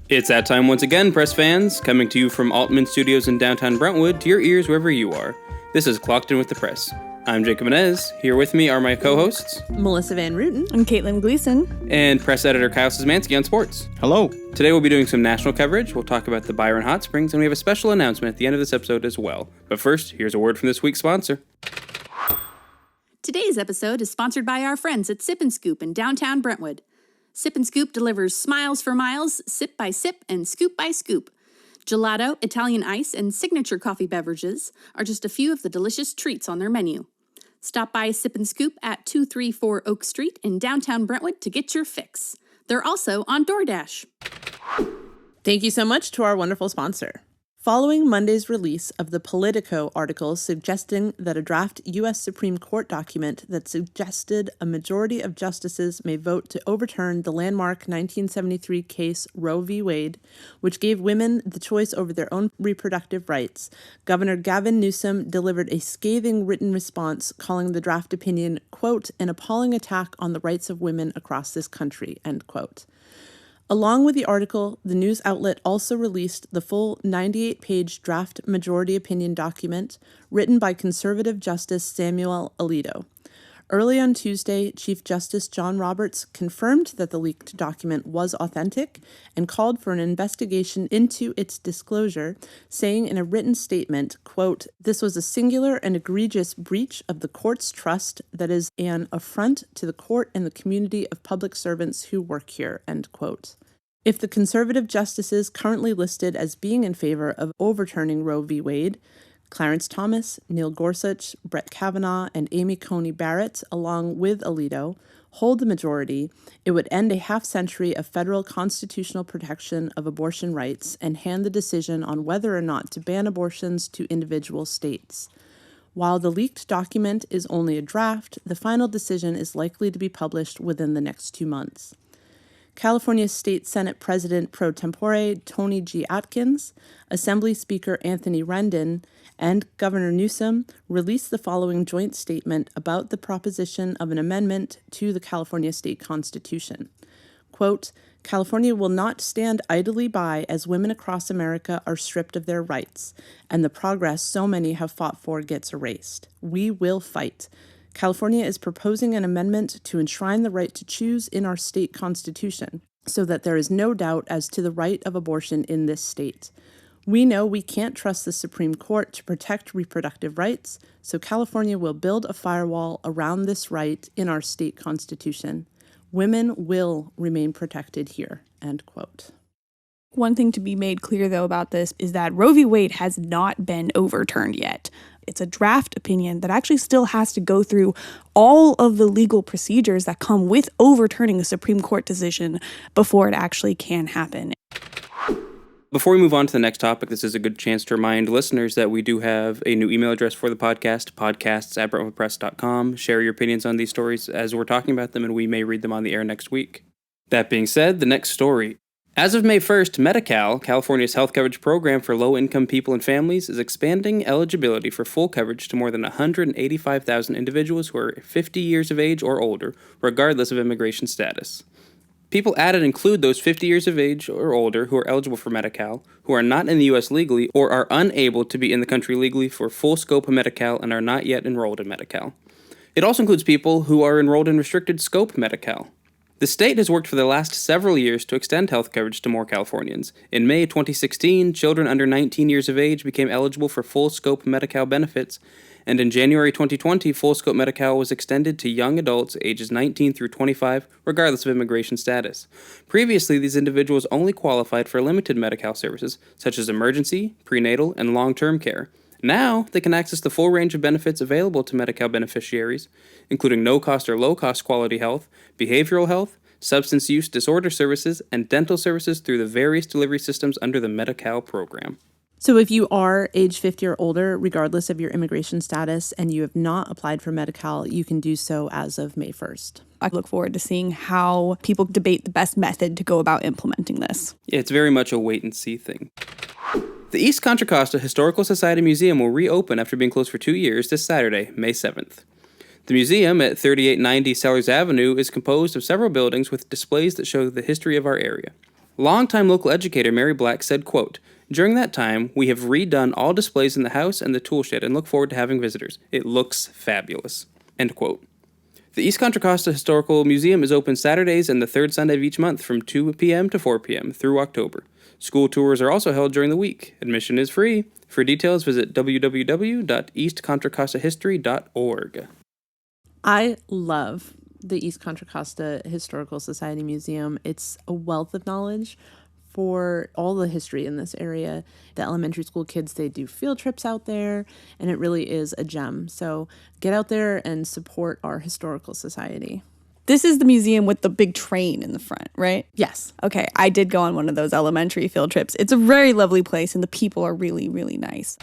It's that time once again, press fans, coming to you from Altman Studios in downtown Brentwood to your ears wherever you are. This is Clocked In with the Press. I'm Jacob Inez. Here with me are my co-hosts, Melissa Van Rooten and Kaitlyn Gleason, and press editor Kyle Szymanski on sports. Hello. Today we'll be doing some national coverage, we'll talk about the Byron Hot Springs, and we have a special announcement at the end of this episode as well. But first, here's a word from this week's sponsor. Today's episode is sponsored by our friends at Sip & Scoop in downtown Brentwood. Sip & Scoop delivers smiles for miles, sip by sip, and scoop by scoop. Gelato, Italian ice, and signature coffee beverages are just a few of the delicious treats on their menu. Stop by Sip & Scoop at 234 Oak Street in downtown Brentwood to get your fix. They're also on DoorDash. Thank you so much to our wonderful sponsor. Following Monday's release of the Politico article suggesting that a draft U.S. Supreme Court document that suggested a majority of justices may vote to overturn the landmark 1973 case Roe v. Wade, which gave women the choice over their own reproductive rights, Governor Gavin Newsom delivered a scathing written response calling the draft opinion, quote, an appalling attack on the rights of women across this country, end quote. Along with the article, the news outlet also released the full 98-page draft majority opinion document written by conservative Justice Samuel Alito. Early on Tuesday, Chief Justice John Roberts confirmed that the leaked document was authentic and called for an investigation into its disclosure, saying in a written statement, quote, this was a singular and egregious breach of the court's trust that is an affront to the court and the community of public servants who work here, end quote. If the conservative justices currently listed as being in favor of overturning Roe v. Wade, Clarence Thomas, Neil Gorsuch, Brett Kavanaugh, and Amy Coney Barrett, along with Alito, hold the majority, it would end a half-century of federal constitutional protection of abortion rights and hand the decision on whether or not to ban abortions to individual states. While the leaked document is only a draft, the final decision is likely to be published within the next 2 months. California State Senate President pro tempore Tony G. Atkins, Assembly Speaker Anthony Rendon, and Governor Newsom released the following joint statement about the proposition of an amendment to the California State Constitution. Quote, California will not stand idly by as women across America are stripped of their rights, and the progress so many have fought for gets erased. We will fight. California is proposing an amendment to enshrine the right to choose in our state constitution so that there is no doubt as to the right of abortion in this state. We know we can't trust the Supreme Court to protect reproductive rights, so California will build a firewall around this right in our state constitution. Women will remain protected here, end quote. One thing to be made clear, though, about this is that Roe v. Wade has not been overturned yet. It's a draft opinion that actually still has to go through all of the legal procedures that come with overturning a Supreme Court decision before it actually can happen. Before we move on to the next topic, this is a good chance to remind listeners that we do have a new email address for the podcast, podcasts@brentwoodpress.com. Share your opinions on these stories as we're talking about them, and we may read them on the air next week. That being said, the next story. As of May 1st, Medi-Cal, California's health coverage program for low-income people and families, is expanding eligibility for full coverage to more than 185,000 individuals who are 50 years of age or older, regardless of immigration status. People added include those 50 years of age or older who are eligible for Medi-Cal, who are not in the U.S. legally or are unable to be in the country legally for full scope of Medi-Cal and are not yet enrolled in Medi-Cal. It also includes people who are enrolled in restricted scope Medi-Cal. The state has worked for the last several years to extend health coverage to more Californians. In May 2016, children under 19 years of age became eligible for full-scope Medi-Cal benefits, and in January 2020, full-scope Medi-Cal was extended to young adults ages 19 through 25, regardless of immigration status. Previously, these individuals only qualified for limited Medi-Cal services, such as emergency, prenatal, and long-term care. Now, they can access the full range of benefits available to Medi-Cal beneficiaries, including no-cost or low-cost quality health, behavioral health, substance use disorder services, and dental services through the various delivery systems under the Medi-Cal program. So if you are age 50 or older, regardless of your immigration status, and you have not applied for Medi-Cal, you can do so as of May 1st. I look forward to seeing how people debate the best method to go about implementing this. Yeah, it's very much a wait-and-see thing. The East Contra Costa Historical Society Museum will reopen after being closed for 2 years this Saturday, May 7th. The museum at 3890 Sellers Avenue is composed of several buildings with displays that show the history of our area. Longtime local educator Mary Black said, quote, "During that time, we have redone all displays in the house and the tool shed and look forward to having visitors. It looks fabulous." End quote. The East Contra Costa Historical Museum is open Saturdays and the third Sunday of each month from 2 p.m. to 4 p.m. through October. School tours are also held during the week. Admission is free. For details, visit www.eastcontracostahistory.org. I love the East Contra Costa Historical Society Museum. It's a wealth of knowledge for all the history in this area. The elementary school kids, they do field trips out there, and it really is a gem. So get out there and support our historical society. This is the museum with the big train in the front, right? Yes. Okay, I did go on one of those elementary field trips. It's a very lovely place, and the people are really, really nice.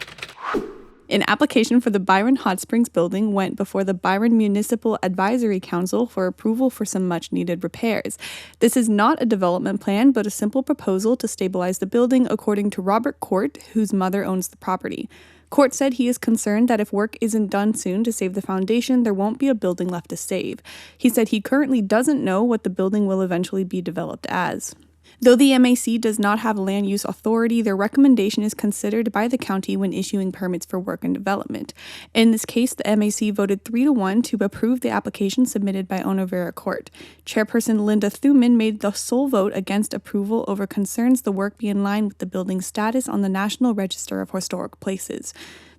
An application for the Byron Hot Springs building went before the Byron Municipal Advisory Council for approval for some much-needed repairs. This is not a development plan, but a simple proposal to stabilize the building, according to Robert Court, whose mother owns the property. Court said he is concerned that if work isn't done soon to save the foundation, there won't be a building left to save. He said he currently doesn't know what the building will eventually be developed as. Though the MAC does not have land use authority, their recommendation is considered by the county when issuing permits for work and development. In this case, the MAC voted 3-1 to approve the application submitted by Onavera Court. Chairperson Linda Thuman made the sole vote against approval over concerns the work be in line with the building's status on the National Register of Historic Places.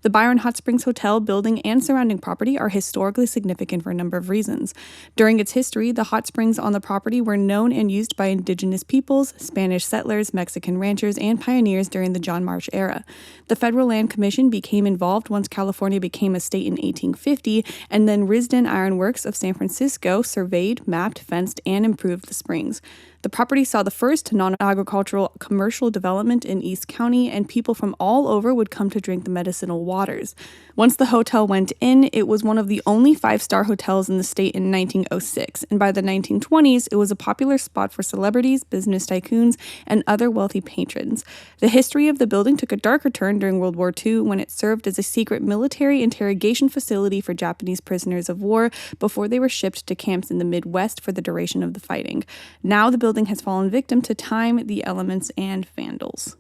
The Byron Hot Springs Hotel building and surrounding property are historically significant for a number of reasons. During its history, the hot springs on the property were known and used by indigenous peoples, Spanish settlers, Mexican ranchers, and pioneers during the John Marsh era. The Federal Land Commission became involved once California became a state in 1850, and then Risden Iron Works of San Francisco surveyed, mapped, fenced, and improved the springs. The property saw the first non-agricultural commercial development in East County, and people from all over would come to drink the medicinal waters. Once the hotel went in, it was one of the only 5-star hotels in the state in 1906, and by the 1920s, it was a popular spot for celebrities, business tycoons, and other wealthy patrons. The history of the building took a darker turn during World War II when it served as a secret military interrogation facility for Japanese prisoners of war before they were shipped to camps in the Midwest for the duration of the fighting. Now the building has fallen victim to time, the elements, and vandals.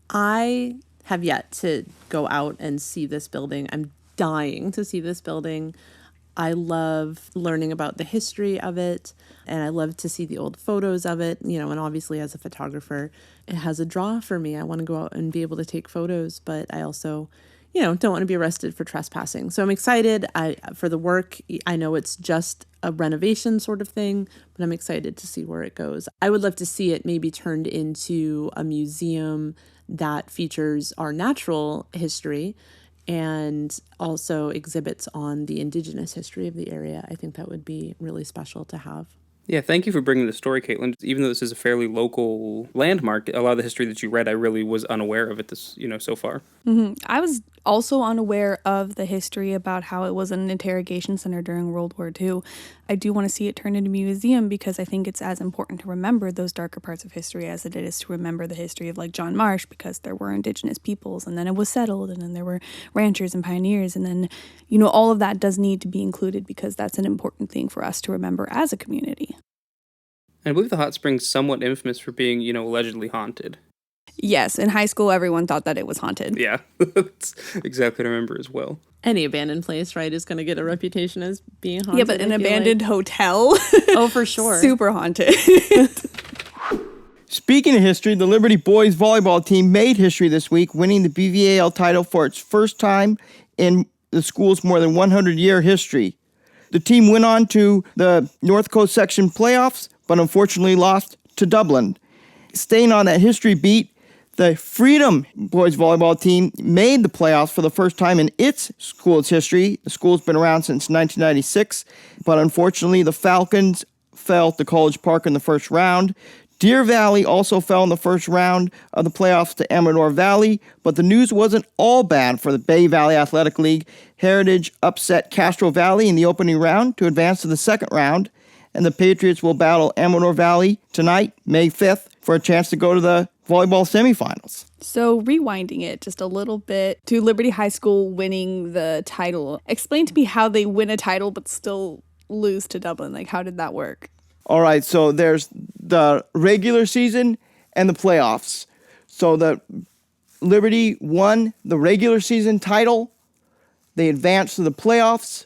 I have yet to go out and see this building. I'm dying to see this building. I love learning about the history of it, and I love to see the old photos of it, and obviously as a photographer, it has a draw for me. I want to go out and be able to take photos, but I also, don't want to be arrested for trespassing. So I'm excited for the work. I know it's just a renovation sort of thing, but I'm excited to see where it goes. I would love to see it maybe turned into a museum that features our natural history and also exhibits on the indigenous history of the area. I think that would be really special to have. Yeah, thank you for bringing the story, Kaitlyn. Even though this is a fairly local landmark, a lot of the history that you read, I really was unaware of it so far. Mm-hmm. I was also unaware of the history about how it was an interrogation center during World War II. I do want to see it turned into a museum because I think it's as important to remember those darker parts of history as it is to remember the history of John Marsh, because there were indigenous peoples and then it was settled and then there were ranchers and pioneers and then, all of that does need to be included because that's an important thing for us to remember as a community. I believe the hot spring's somewhat infamous for being, allegedly haunted. Yes, in high school, everyone thought that it was haunted. Yeah, that's exactly what I remember as well. Any abandoned place, right, is going to get a reputation as being haunted. Yeah, but an abandoned hotel? Oh, for sure. Super haunted. Speaking of history, the Liberty boys volleyball team made history this week, winning the BVAL title for its first time in the school's more than 100-year history. The team went on to the North Coast section playoffs, but unfortunately lost to Dublin. Staying on that history beat, the Freedom boys volleyball team made the playoffs for the first time in its school's history. The school's been around since 1996, but unfortunately the Falcons fell to College Park in the first round. Deer Valley also fell in the first round of the playoffs to Amador Valley, but the news wasn't all bad for the Bay Valley Athletic League. Heritage upset Castro Valley in the opening round to advance to the second round, and the Patriots will battle Amador Valley tonight, May 5th, for a chance to go to the volleyball semifinals. So rewinding it just a little bit to Liberty High School winning the title. Explain to me how they win a title but still lose to Dublin. How did that work? All right, so there's the regular season, and the playoffs. So the Liberty won the regular season title. They advanced to the playoffs,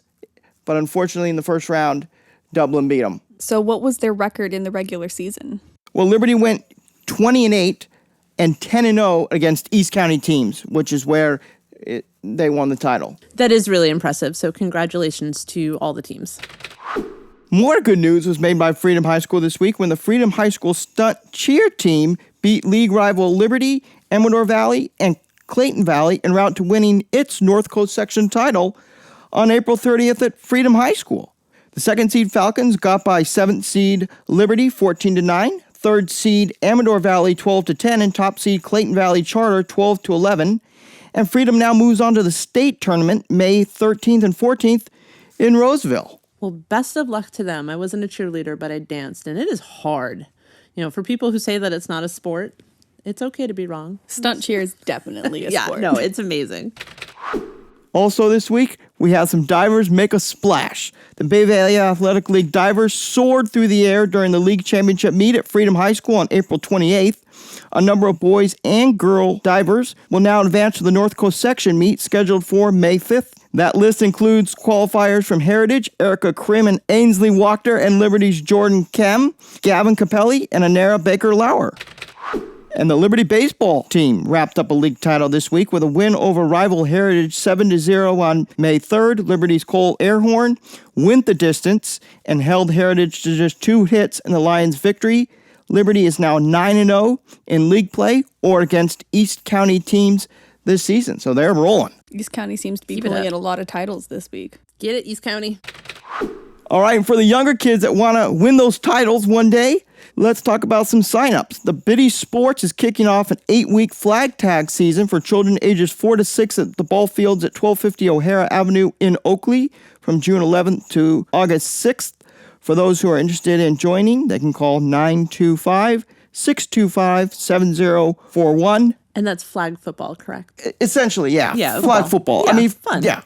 but unfortunately in the first round, Dublin beat them. So what was their record in the regular season? Well, Liberty went 20-8 and 10-0 against East County teams, which is where they won the title. That is really impressive. So congratulations to all the teams. More good news was made by Freedom High School this week when the Freedom High School Stunt cheer team beat league rival Liberty, Amador Valley, and Clayton Valley en route to winning its North Coast section title on April 30th at Freedom High School. The second seed Falcons got by 7th seed Liberty 14-9, third seed Amador Valley 12-10, and top seed Clayton Valley Charter 12-11. And Freedom now moves on to the state tournament May 13th and 14th in Roseville. Well, best of luck to them. I wasn't a cheerleader, but I danced, and it is hard. You know, for people who say that it's not a sport, it's okay to be wrong. Stunt cheer is definitely a sport. Yeah, no, it's amazing. Also this week, we had some divers make a splash. The Bay Valley Athletic League divers soared through the air during the league championship meet at Freedom High School on April 28th. A number of boys and girl divers will now advance to the North Coast section meet scheduled for May 5th. That list includes qualifiers from Heritage, Erica Krim and Ainsley Wachter, and Liberty's Jordan Kem, Gavin Capelli, and Anara Baker-Lauer. And the Liberty baseball team wrapped up a league title this week with a win over rival Heritage 7-0 on May 3rd. Liberty's Cole Airhorn went the distance and held Heritage to just 2 hits in the Lions' victory. Liberty is now 9-0 in league play or against East County teams this season, so they're rolling. East County seems to be Keep it pulling up. in a lot of titles this week. Get it, East County? All right, and for the younger kids that want to win those titles one day, let's talk about some signups. The Biddy Sports is kicking off an 8-week flag tag season for children ages 4 to 6 at the ball fields at 1250 O'Hara Avenue in Oakley from June 11th to August 6th. For those who are interested in joining, they can call 925-625-7041. And that's flag football, correct? Essentially, yeah. Yeah, Flag football. Yeah, I mean, fun. yeah,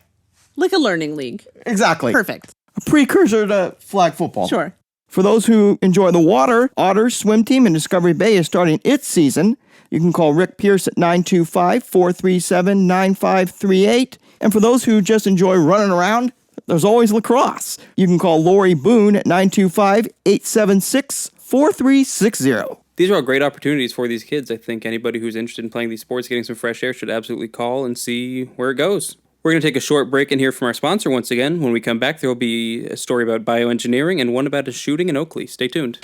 Like a learning league. exactly. Perfect. A precursor to flag football. Sure. For those who enjoy the water, Otters Swim Team in Discovery Bay is starting its season. You can call Rick Pierce at 925-437-9538. And for those who just enjoy running around, there's always lacrosse. You can call Lori Boone at 925-876-4360. These are all great opportunities for these kids. I think anybody who's interested in playing these sports, getting some fresh air, should absolutely call and see where it goes. We're going to take a short break and hear from our sponsor once again. When we come back, there will be a story about bioengineering and one about a shooting in Oakley. Stay tuned.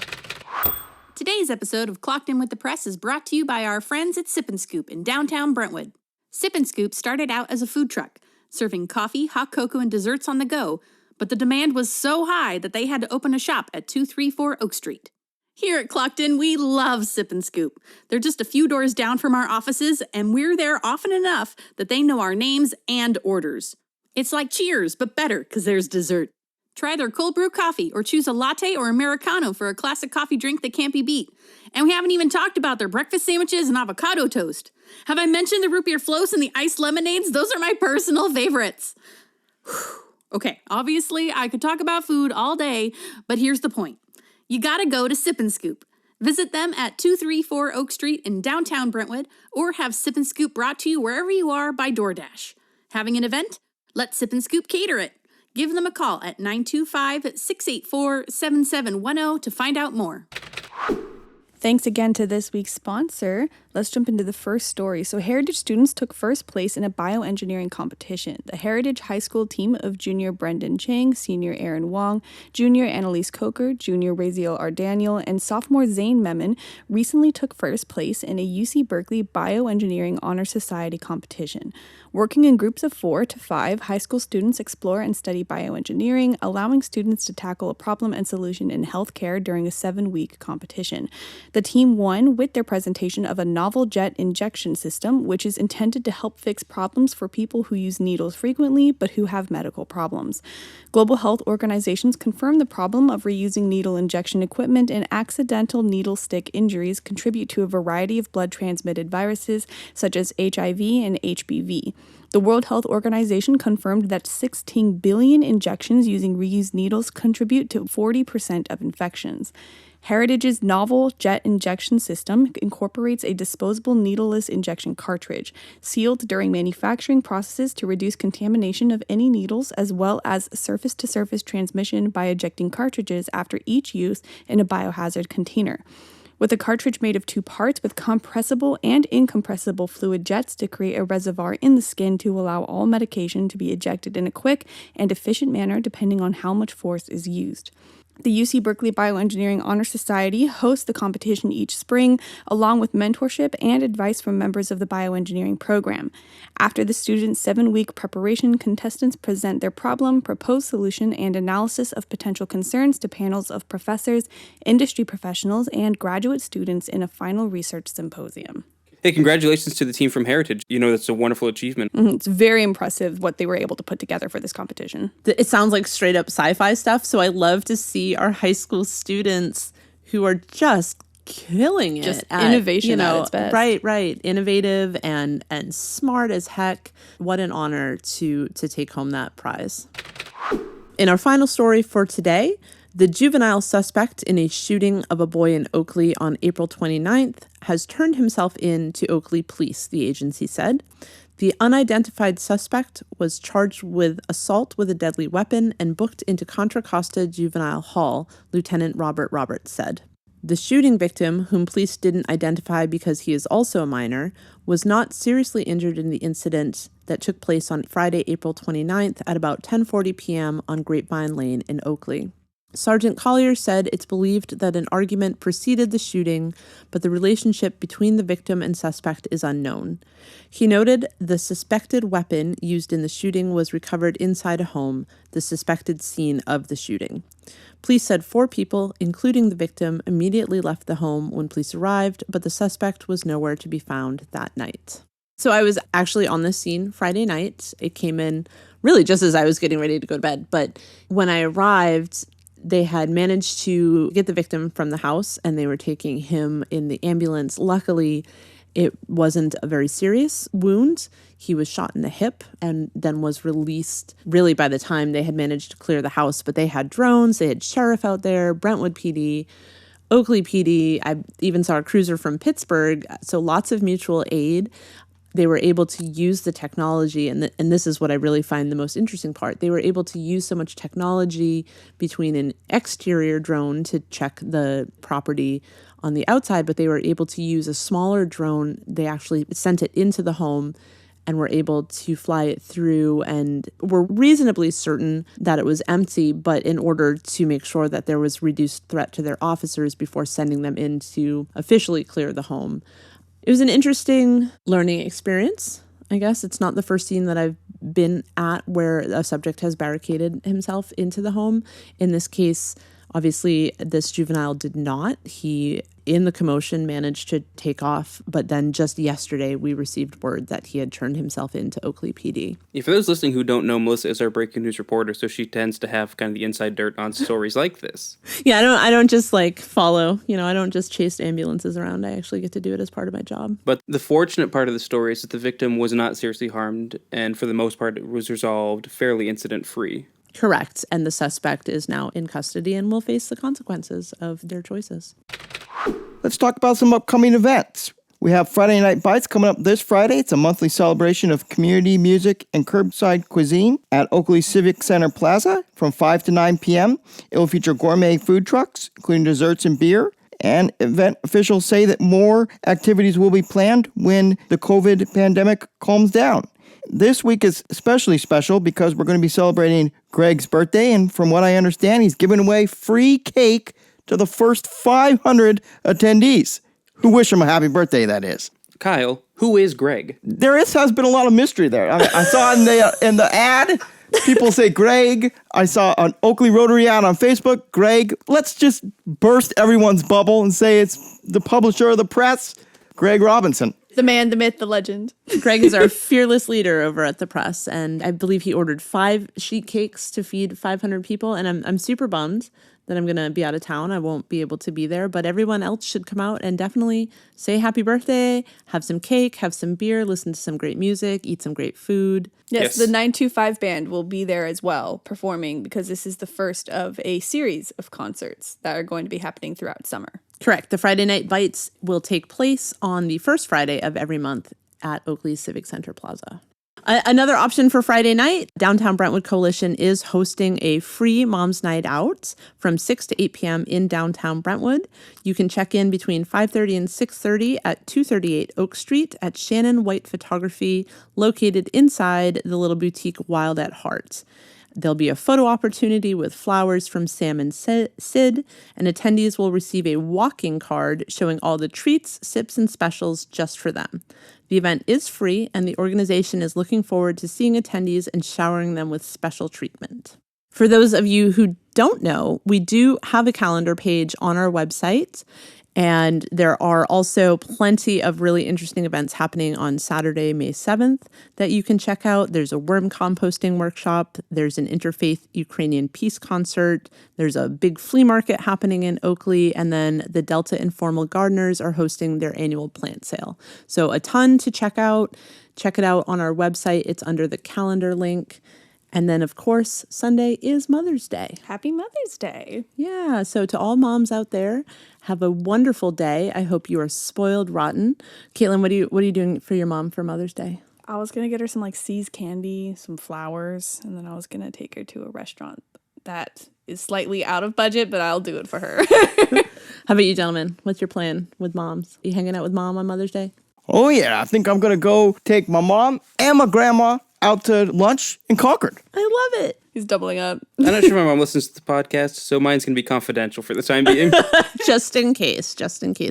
Today's episode of Clocked In with the Press is brought to you by our friends at Sip and Scoop in downtown Brentwood. Sip and Scoop started out as a food truck, serving coffee, hot cocoa, and desserts on the go, but the demand was so high that they had to open a shop at 234 Oak Street. Here at Clocked In, we love Sip and Scoop. They're just a few doors down from our offices, and we're there often enough that they know our names and orders. It's like Cheers, but better, because there's dessert. Try their cold brew coffee, or choose a latte or Americano for a classic coffee drink that can't be beat. And we haven't even talked about their breakfast sandwiches and avocado toast. Have I mentioned the root beer floats and the iced lemonades? Those are my personal favorites. Okay, obviously I could talk about food all day, but here's the point. You gotta go to Sip and Scoop. Visit them at 234 Oak Street in downtown Brentwood, or have Sip and Scoop brought to you wherever you are by DoorDash. Having an event? Let Sip and Scoop cater it. Give them a call at 925-684-7710 to find out more. Thanks again to this week's sponsor. Let's jump into the first story. So Heritage students took first place in a bioengineering competition. The Heritage High School team of junior Brendan Chang, senior Aaron Wong, junior Annalise Coker, junior Raziel Ardaniel, and sophomore Zane Memon recently took first place in a UC Berkeley Bioengineering Honor Society competition. Working in groups of 4 to 5, high school students explore and study bioengineering, allowing students to tackle a problem and solution in healthcare during a 7-week competition. The team won with their presentation of a novel jet injection system, which is intended to help fix problems for people who use needles frequently but who have medical problems. Global health organizations confirm the problem of reusing needle injection equipment, and accidental needle stick injuries contribute to a variety of blood-transmitted viruses such as HIV and HBV. The World Health Organization confirmed that 16 billion injections using reused needles contribute to 40% of infections. Heritage's novel jet injection system incorporates a disposable needleless injection cartridge, sealed during manufacturing processes to reduce contamination of any needles, as well as surface-to-surface transmission by ejecting cartridges after each use in a biohazard container. With a cartridge made of 2 parts with compressible and incompressible fluid jets to create a reservoir in the skin to allow all medication to be ejected in a quick and efficient manner depending on how much force is used. The UC Berkeley Bioengineering Honor Society hosts the competition each spring, along with mentorship and advice from members of the bioengineering program. After the students' 7-week preparation, contestants present their problem, proposed solution, and analysis of potential concerns to panels of professors, industry professionals, and graduate students in a final research symposium. Hey, congratulations to the team from Heritage. You know, that's a wonderful achievement. It's very impressive what they were able to put together for this competition. It sounds like straight up sci-fi stuff, so I love to see our high school students who are just killing it. Just innovation at its best. Right. Innovative and smart as heck. What an honor to take home that prize. In our final story for today, the juvenile suspect in a shooting of a boy in Oakley on April 29th has turned himself in to Oakley police, the agency said. The unidentified suspect was charged with assault with a deadly weapon and booked into Contra Costa Juvenile Hall, Lieutenant Robert Roberts said. The shooting victim, whom police didn't identify because he is also a minor, was not seriously injured in the incident that took place on Friday, April 29th at about 10:40 p.m. on Grapevine Lane in Oakley. Sergeant Collier said it's believed that an argument preceded the shooting, but the relationship between the victim and suspect is unknown. He noted the suspected weapon used in the shooting was recovered inside a home, the suspected scene of the shooting. Police said 4 people, including the victim, immediately left the home when police arrived, but the suspect was nowhere to be found that night. So I was actually on this scene Friday night. It came in really just as I was getting ready to go to bed, but when I arrived, they had managed to get the victim from the house and they were taking him in the ambulance. Luckily, it wasn't a very serious wound. He was shot in the hip and then was released really by the time they had managed to clear the house. But they had drones, they had sheriff out there, Brentwood PD, Oakley PD. I even saw a cruiser from Pittsburgh. So lots of mutual aid. They were able to use the technology, and this is what I really find the most interesting part. They were able to use so much technology between an exterior drone to check the property on the outside, but they were able to use a smaller drone. They actually sent it into the home and were able to fly it through and were reasonably certain that it was empty, but in order to make sure that there was reduced threat to their officers before sending them in to officially clear the home. It was an interesting learning experience. I guess it's not the first scene that I've been at where a subject has barricaded himself into the home. In this case, obviously, this juvenile did not. He, in the commotion, managed to take off. But then just yesterday, we received word that he had turned himself into Oakley PD. Yeah, for those listening who don't know, Melissa is our breaking news reporter, so she tends to have kind of the inside dirt on stories like this. Yeah, I don't just follow, I don't just chase ambulances around. I actually get to do it as part of my job. But the fortunate part of the story is that the victim was not seriously harmed, and for the most part, it was resolved fairly incident-free. Correct. And the suspect is now in custody and will face the consequences of their choices. Let's talk about some upcoming events. We have Friday Night Bites coming up this Friday. It's a monthly celebration of community music and curbside cuisine at Oakley Civic Center Plaza from 5 to 9 p.m. It will feature gourmet food trucks, including desserts and beer. And event officials say that more activities will be planned when the COVID pandemic calms down. This week is especially special because we're going to be celebrating Greg's birthday, and from what I understand, he's giving away free cake to the first 500 attendees who wish him a happy birthday, that is. Kyle, who is Greg? Has been a lot of mystery there. I saw in the ad, people say Greg. I saw an Oakley Rotary ad on Facebook, Greg. Let's just burst everyone's bubble and say it's the publisher of the press, Greg Robinson. The man, the myth, the legend. Greg is our fearless leader over at the press, and I believe he ordered 5 sheet cakes to feed 500 people, and I'm super bummed that I'm going to be out of town. I won't be able to be there, but everyone else should come out and definitely say happy birthday, have some cake, have some beer, listen to some great music, eat some great food. Yes, the 925 band will be there as well, performing, because this is the first of a series of concerts that are going to be happening throughout summer. Correct. The Friday Night Bites will take place on the first Friday of every month at Oakley Civic Center Plaza. Another option for Friday night, Downtown Brentwood Coalition is hosting a free Mom's Night Out from 6 to 8 p.m. in downtown Brentwood. You can check in between 5:30 and 6:30 at 238 Oak Street at Shannon White Photography, located inside the little boutique Wild at Heart. There'll be a photo opportunity with flowers from Sam and Sid, and attendees will receive a walking card showing all the treats, sips, and specials just for them. The event is free, and the organization is looking forward to seeing attendees and showering them with special treatment. For those of you who don't know, we do have a calendar page on our website, and there are also plenty of really interesting events happening on Saturday, May 7th that you can check out. There's a worm composting workshop. There's an interfaith Ukrainian peace concert. There's a big flea market happening in Oakley. And then the Delta Informal Gardeners are hosting their annual plant sale. So a ton to check out. Check it out on our website. It's under the calendar link. And then, of course, Sunday is Mother's Day. Happy Mother's Day. Yeah, so to all moms out there, have a wonderful day. I hope you are spoiled rotten. Kaitlyn, what are you doing for your mom for Mother's Day? I was going to get her some like C's candy, some flowers, and then I was going to take her to a restaurant that is slightly out of budget, but I'll do it for her. How about you, gentlemen? What's your plan with moms? Are you hanging out with mom on Mother's Day? Oh, yeah. I think I'm going to go take my mom and my grandma out to lunch in Concord. I love it. He's doubling up. I'm not sure my mom listens to the podcast, so mine's going to be confidential for the time being. Just in case.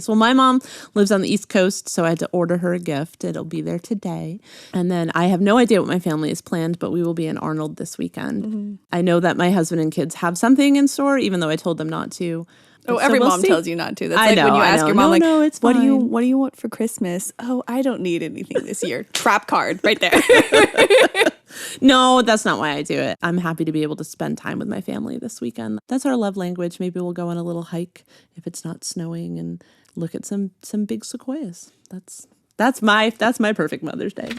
Well, my mom lives on the East Coast, so I had to order her a gift. It'll be there today. And then I have no idea what my family has planned, but we will be in Arnold this weekend. Mm-hmm. I know that my husband and kids have something in store, even though I told them not to. Oh, every mom tells you not to. That's I like know, when you ask your mom, no, it's what fine. What do you want for Christmas? Oh, I don't need anything this year. Trap card right there. No, that's not why I do it. I'm happy to be able to spend time with my family this weekend. That's our love language. Maybe we'll go on a little hike if it's not snowing and look at some big sequoias. That's my perfect Mother's Day.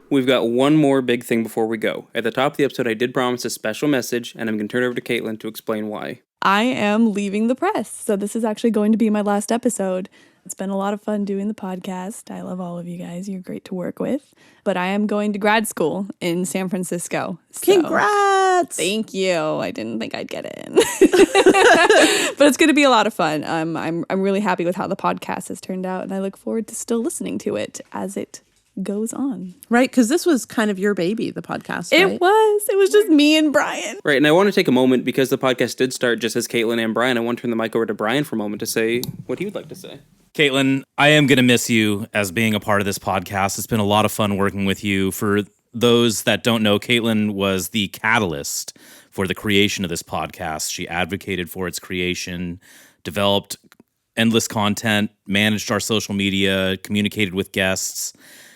We've got one more big thing before we go. At the top of the episode, I did promise a special message, and I'm going to turn it over to Kaitlyn to explain why. I am leaving the press, so this is actually going to be my last episode. It's been a lot of fun doing the podcast. I love all of you guys. You're great to work with. But I am going to grad school in San Francisco. So Congrats! Thank you. I didn't think I'd get in. But it's going to be a lot of fun. I'm really happy with how the podcast has turned out, and I look forward to still listening to it as it goes on. Right, because this was kind of your baby, the podcast, right? It was just me and Brian. Right, and I want to take a moment, because the podcast did start just as Kaitlyn and Brian. I want to turn the mic over to Brian for a moment to say what he would like to say. Kaitlyn, I am going to miss you as being a part of this podcast. It's been a lot of fun working with you. For those that don't know, Kaitlyn was the catalyst for the creation of this podcast. She advocated for its creation, developed endless content, managed our social media, communicated with guests,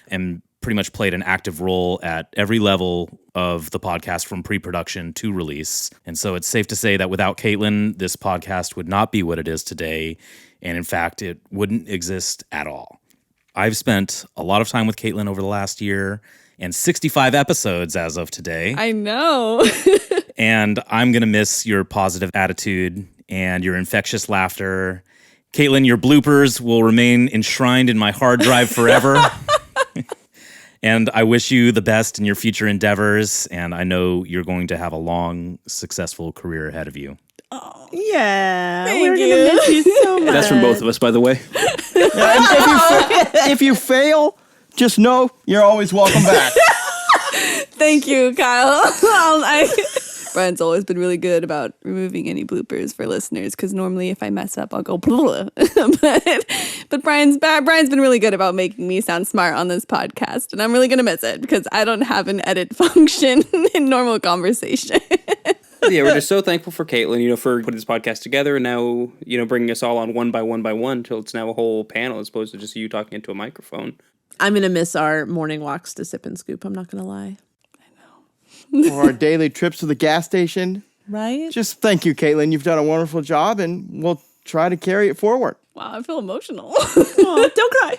and pretty much played an active role at every level of the podcast from pre-production to release. And so it's safe to say that without Kaitlyn, this podcast would not be what it is today. And in fact, it wouldn't exist at all. I've spent a lot of time with Kaitlyn over the last year and 65 episodes as of today. I know. And I'm going to miss your positive attitude and your infectious laughter. Kaitlyn, your bloopers will remain enshrined in my hard drive forever. And I wish you the best in your future endeavors, and I know you're going to have a long, successful career ahead of you. Oh, yeah. Thank We're you. going to miss you so much. That's from both of us, by the way. If you fail, just know you're always welcome back. Thank you, Kyle. Brian's always been really good about removing any bloopers for listeners, because normally if I mess up, I'll go blah. But Brian's been really good about making me sound smart on this podcast, and I'm really going to miss it because I don't have an edit function in normal conversation. Yeah, we're just so thankful for Kaitlyn, for putting this podcast together, and now, bringing us all on one by one till it's now a whole panel as opposed to just you talking into a microphone. I'm going to miss our morning walks to Sip and Scoop. I'm not going to lie. Or our daily trips to the gas station. Right? Just thank you, Kaitlyn. You've done a wonderful job, and we'll try to carry it forward. Wow, I feel emotional. Aw, don't cry.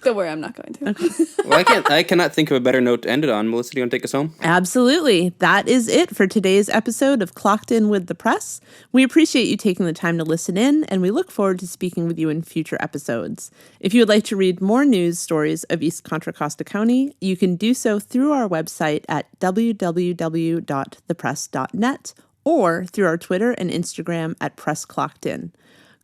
Don't worry, I'm not going to. Okay. Well, I cannot think of a better note to end it on. Melissa, do you want to take us home? Absolutely. That is it for today's episode of Clocked In with the Press. We appreciate you taking the time to listen in, and we look forward to speaking with you in future episodes. If you would like to read more news stories of East Contra Costa County, you can do so through our website at www.thepress.net or through our Twitter and Instagram at PressClockedIn.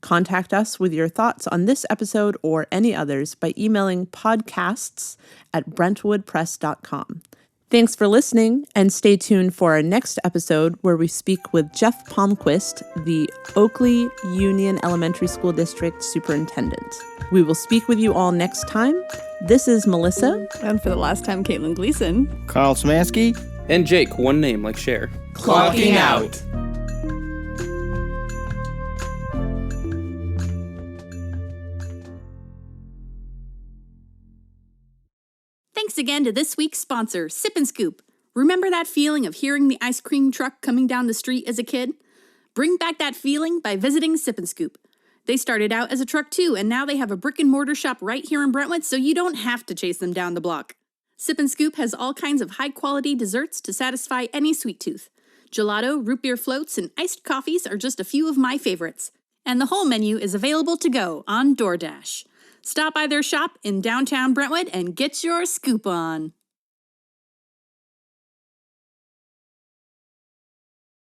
Contact us with your thoughts on this episode or any others by emailing podcasts@brentwoodpress.com. Thanks for listening, and stay tuned for our next episode where we speak with Jeff Palmquist, the Oakley Union Elementary School District Superintendent. We will speak with you all next time. This is Melissa. And for the last time, Kaitlyn Gleason. Kyle Smansky. And Jake, one name like Cher. Clocking out. Thanks again to this week's sponsor, Sip and Scoop. Remember that feeling of hearing the ice cream truck coming down the street as a kid? Bring back that feeling by visiting Sip and Scoop. They started out as a truck too, and now they have a brick and mortar shop right here in Brentwood, so you don't have to chase them down the block. Sip and Scoop has all kinds of high-quality desserts to satisfy any sweet tooth. Gelato, root beer floats, and iced coffees are just a few of my favorites. And the whole menu is available to go on DoorDash. Stop by their shop in downtown Brentwood and get your scoop on.